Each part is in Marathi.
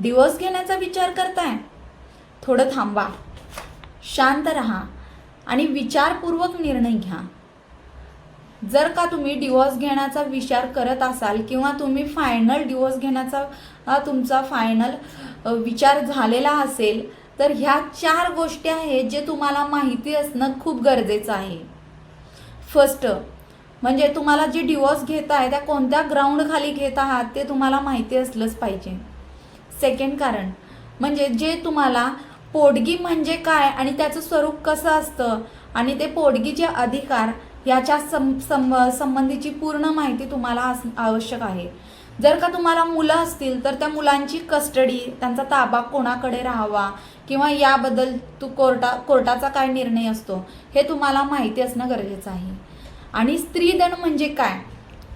डिवोर्स घेण्याचा विचार करताय? थोडं थांबा, शांत राहा आणि विचारपूर्वक निर्णय घ्या. जर का तुम्ही डिवोर्स घेण्याचा विचार करत असाल किंवा तुम्ही फायनल डिवोर्स घेण्याचा तुमचा फायनल विचार झालेला असेल, तर ह्या 4 गोष्टी आहेत जे तुम्हाला माहिती असणं खूप गरजेचं आहे. फर्स्ट म्हणजे तुम्हाला जे डिवोर्स घेताय त्या कोणत्या ग्राउंड खाली घेत आहात ते तुम्हाला माहिती असलंच पाहिजे. सेकंड कारण म्हणजे जे तुम्हाला पोटगी म्हणजे काय आणि त्याचं स्वरूप कसं असतं आणि ते पोटगीचे अधिकार याच्या संबंधीची पूर्ण माहिती तुम्हाला आवश्यक आहे. जर का तुम्हाला मुलं असतील तर त्या मुलांची कस्टडी, त्यांचा ताबा कोणाकडे राहावा किंवा याबद्दल कोर्टाचा काय निर्णय असतो हे तुम्हाला माहिती असणं गरजेचं आहे. आणि स्त्रीधन म्हणजे काय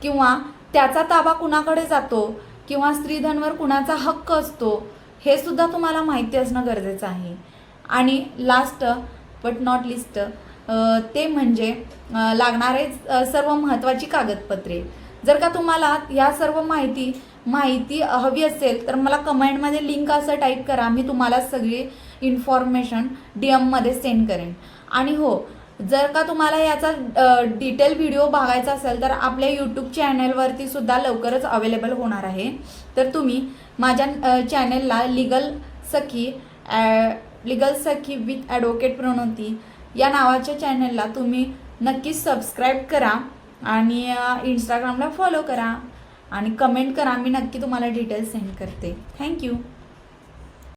किंवा त्याचा ताबा कुणाकडे जातो किंवा स्त्रीधनवर कुणाचा हक्क असतो हे सुद्धा तुम्हाला माहिती असणं गरजेचं आहे. आणि लास्ट बट नॉट लिस्ट ते म्हणजे लागणारे सर्व महत्त्वाची कागदपत्रे. जर का तुम्हाला या सर्व माहिती हवी असेल तर मला कमेंटमध्ये लिंक असं टाईप करा, मी तुम्हाला सगळी इन्फॉर्मेशन DM मध्ये सेंड करेन. आणि हो, जर का तुम्हाला याचा डिटेल व्हिडिओ बघायचा असेल तर आपल्या यूट्यूब चॅनलवरती सुद्धा लवकरच अवेलेबल होणार आहे. तर तुम्ही माझ्या चॅनलला legal Sakhi with advocate Pranoti या नावाच्या चॅनलला तुम्ही नक्कीच सबस्क्राईब करा आणि इंस्टाग्रामला फॉलो करा आणि कमेंट करा, मी नक्की तुम्हाला डिटेल्स सेंड करते. थँक्यू.